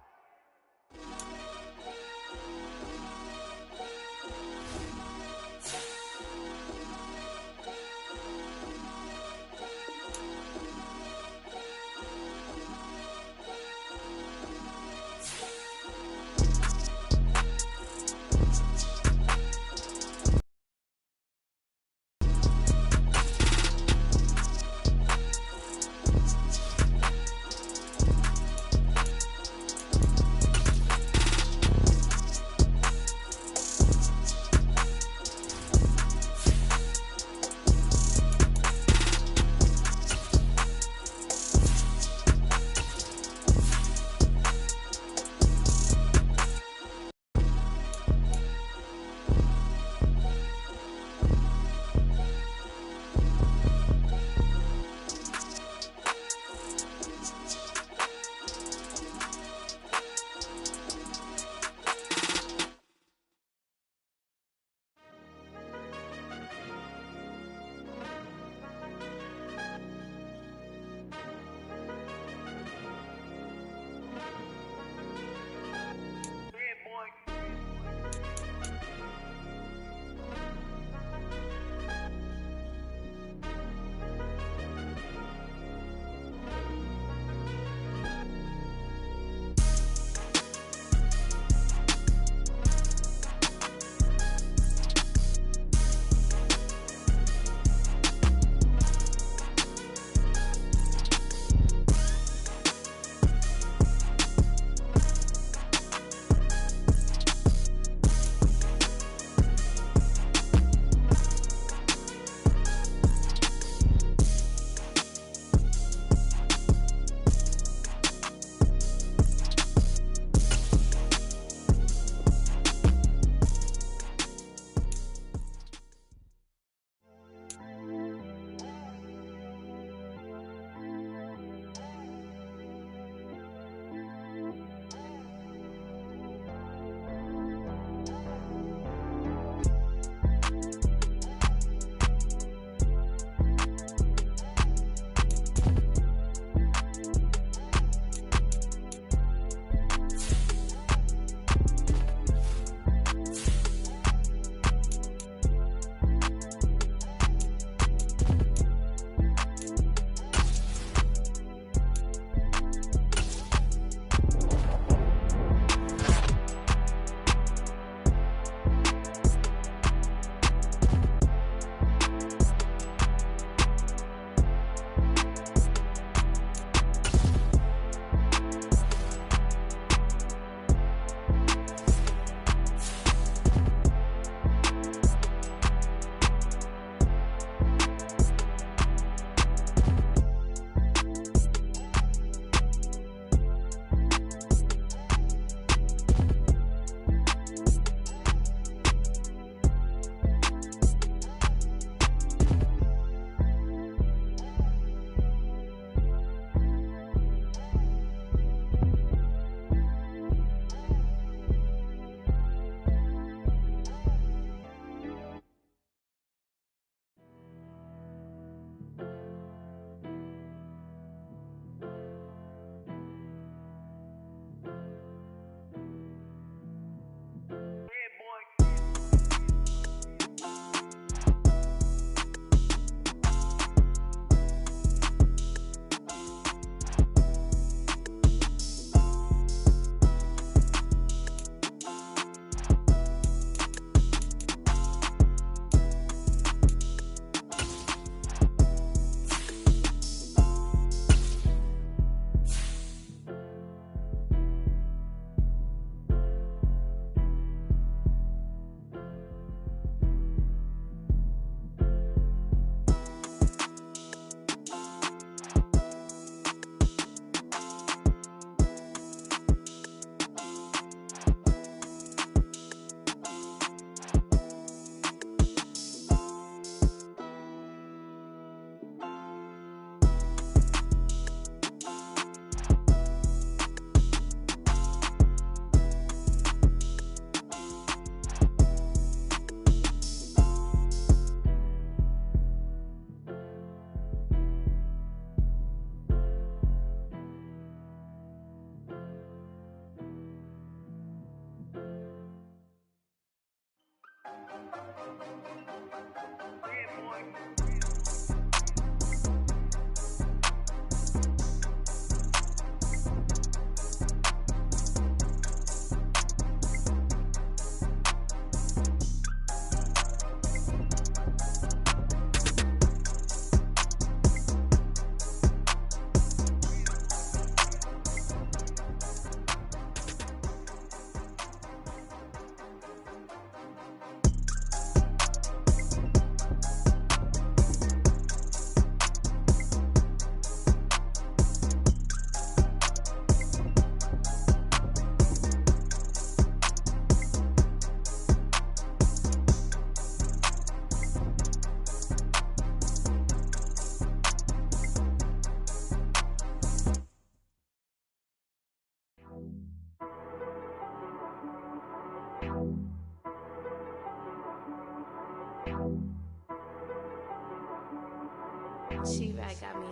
She-Rag got me.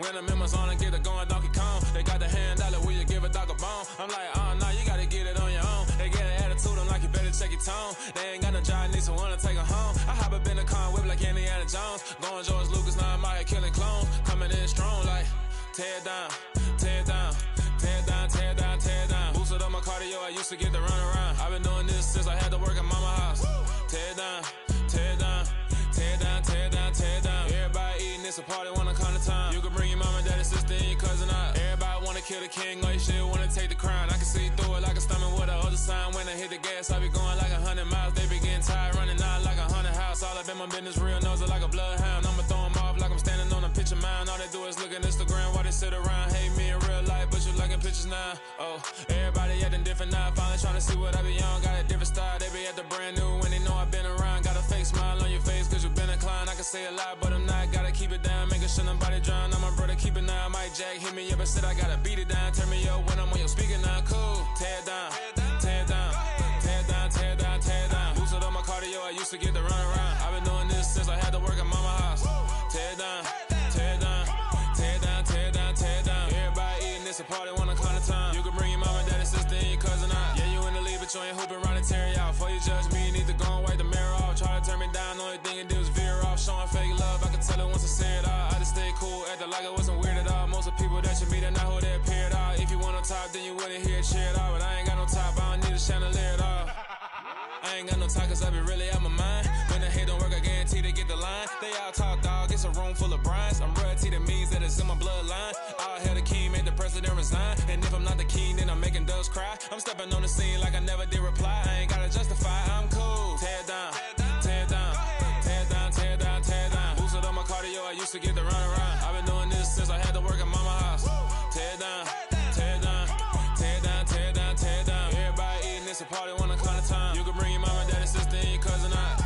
When I'm in my zone, I get it going Donkey Kong. They got the hand dollar, will you give a dog a bone? I'm like, oh, no, you gotta get it on your own. They get an attitude, I'm like, you better check your tone. They ain't got no job, need someone to take her home. I hop up in the car, whip like Indiana Jones. Going George Lucas, now I'm out here killing clones. Coming in strong like, tear down, tear down, tear down, tear down, tear down. Boosted up my cardio, I used to get to run around. I've been doing this since I had to work at mama house. Tear down, tear down, tear down, tear down, tear down. Everybody eating, it's a party when I come to time. You can bring your mama, daddy, sister, and your cousin out. Everybody wanna kill the king, or you shit wanna take the crown. I can see through it like a stomach with a other sign. When I hit the gas, I be going like 100 miles. They be getting tired, running out like 100 house. All up in my business, real nose it like a bloodhound. I'ma throw 'em off like I'm standing on a picture mound. All they do is look at Instagram while they sit around. Hate me in real life, but you liking pictures now. Oh, everybody acting different now. Finally trying to see what I be on. Got a different style, they be at the brand new when they know I've been around. Got a fake smile on your face cause you been inclined. I can say a lot, but I'm not. Gotta keep it down, making sure nobody drown. I'm my brother, keep it now. Mike Jack hit me up and said I gotta beat it down. Turn me up when I'm on your speaker now. Cool, tear down, tear down, tear down, tear down, tear down. Boosted up my cardio, I used to get to run around. I've been doing this since I had to work at mama house. Tear down, tear down, tear down, tear down, tear down. Everybody eating, it's a party when I come to time. You can bring your mama, daddy, sister, and your cousin out. Yeah, you in the lead, but you ain't hooping around and tear you out. Before you judge me, you need to go and wipe the mirror off. Try to turn me down, the only thing you do is veer off. Showing fake love, I can tell it once I see it all. I just stay cool, acting like I wasn't weird at all. Most of the people that you meet are not who they appear at all. If you want on top, then you wouldn't hear it cheer at all. But I ain't got no top, I don't need a chandelier at all. I ain't got no time cause I be really out my mind. When the hate don't work, I guarantee they get the line. They all talk dog, it's a room full of brines. I'm royalty, that means that it's in my bloodline. All hell the king, made the president resign. And if I'm not the king, then I'm making doves cry. I'm stepping on the scene like I never did reply. I ain't gotta justify, I'm cool. Tear down, tear down, tear down, tear down, tear down. Boosted up my cardio, I used to get to run around. I've been doing this since I had to work at mama house. Tear down, tear down, tear down, tear down, tear down. Everybody eating, it's a party when I come to time. You can bring your mama, daddy, sister, and your cousin out.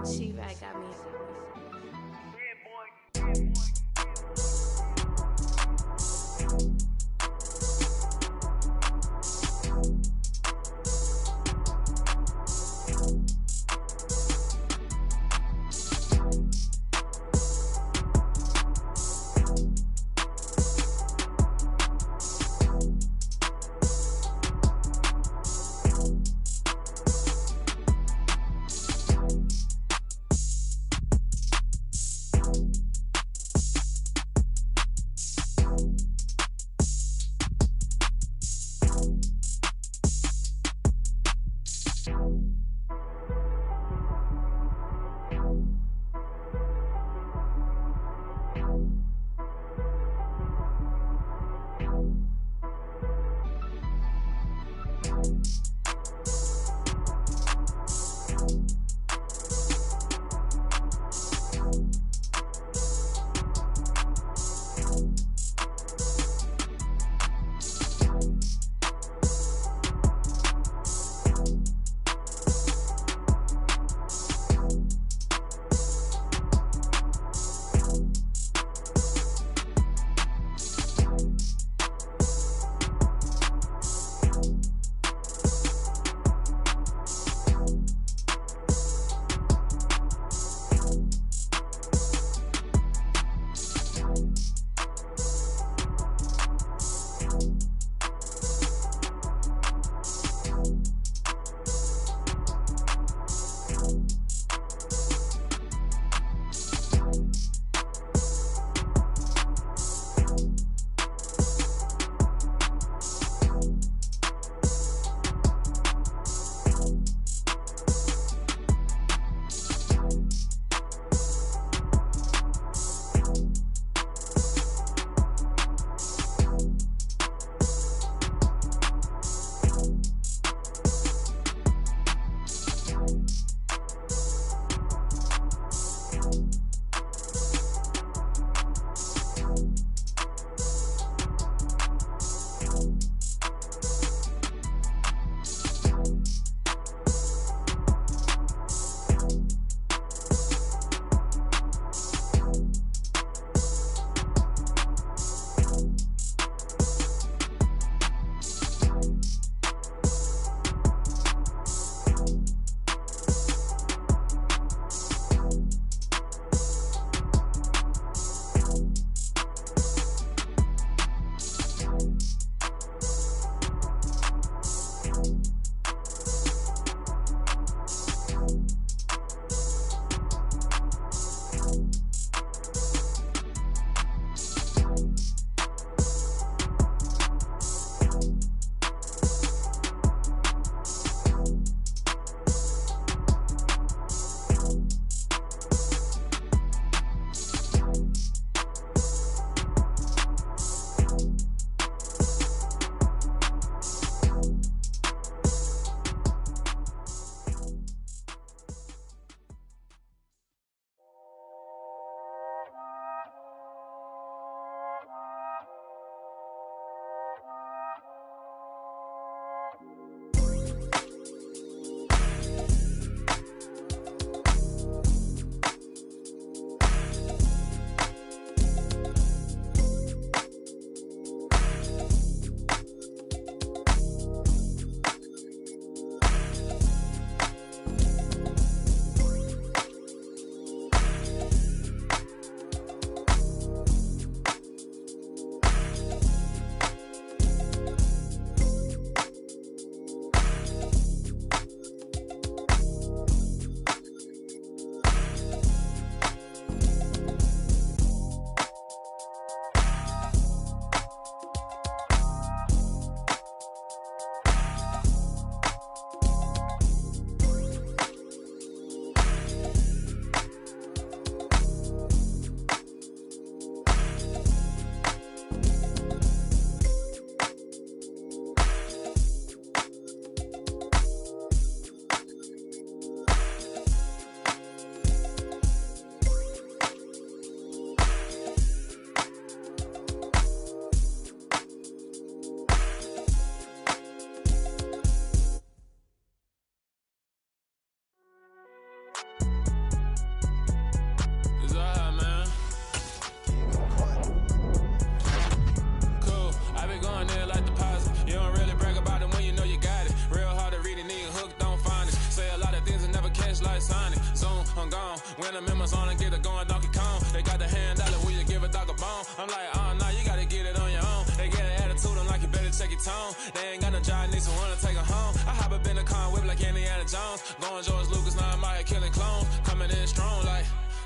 She-Rag got me.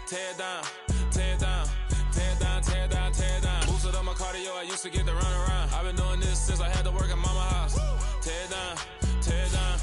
tear it down, tear it down, tear it down, tear it down, tear it down. Boosted up my cardio, I used to get to run around. I've been doing this since I had to work at mama house. Tear it down, tear it down,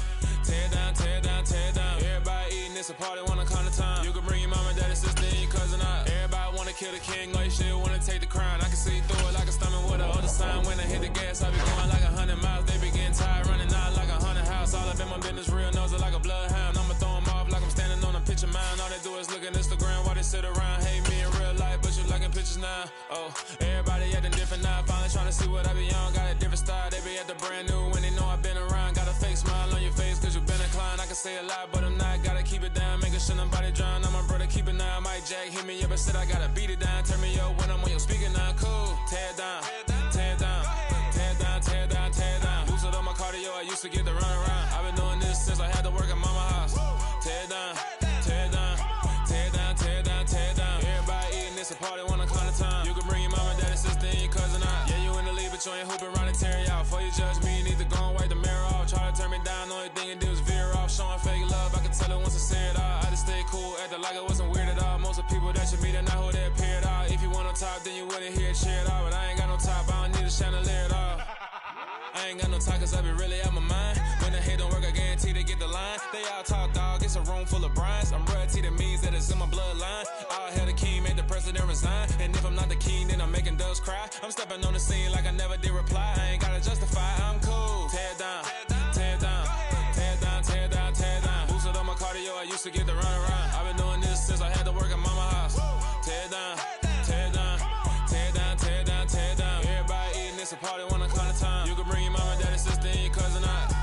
tear it down, tear it down, tear it down. Everybody eating, it's a party, wanna come to time. You can bring your mama, daddy, sister, and your cousin out. Everybody wanna kill the king, like shit, wanna take the crown. I can see through it like a stomach with a other sign. When I hit the gas, I be going like 100 miles. They be getting tired, running out like a 100 house. All up in my business, real nose like a bloodhound. I'ma throw 'em off like I'm standing on a picture mine. All they do is look at Instagram while they sit around. Hate me in real life, but you liking pictures now. Oh, everybody acting different now. Finally trying to see what I be on. Got a different style, they be at the brand new when they know I've been around. Got a fake smile on your face cause you been inclined. I can say a lot, but I'm not. Gotta keep it down, making sure nobody drown. I'm my brother, keep it now. Mike Jack hit me up and said I gotta beat it down. Turn me up when I'm on your speaker now. Cool, tear it down, tear it down, tear it down, tear it down, tear it down. Boosted up my cardio, I used to get to run around. I've been doing this since I had to work at mama house. Tear it down, tear it down, tear it down, tear it down, tear it down. Everybody eating, it's a party, wanna come to time. You can bring your mama, daddy, sister, and your cousin out. Yeah, you in the league, but you ain't hooping around and tear you out. Before you judge me, you need to go and wipe the mirror off. Try to turn me down, the only thing you did was veer off. Showing fake love, I can tell it once I say it all. I just stay cool, acting like it wasn't weird at all. Most of the people that you meet are not who they appear at all. If you want on top, then you wouldn't hear it cheer at all. But I ain't got no top, I don't need a chandelier at all. I ain't got no time cause I be really out my mind. When the head don't work, I guarantee they get the line. They all talk dog, it's a room full of Bryans. I'm royalty, that means that it's in my bloodline. All hell the king, made the president resign. And if I'm not the king, then I'm making doves cry. I'm stepping on the scene like I never did reply. I ain't gotta justify, I'm cool. Tear it down, tear it down, tear it down, tear it down, tear it down. Boosted up my cardio, I used to get to run around. I've been doing this since I had to work at mama house. Tear it down, tear it down, tear it down, tear it down, tear it down. Everybody eating, it's a party, wanna come to time. You can bring your mama, daddy, sister, and your cousin out.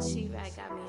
She-Rag got me.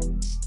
You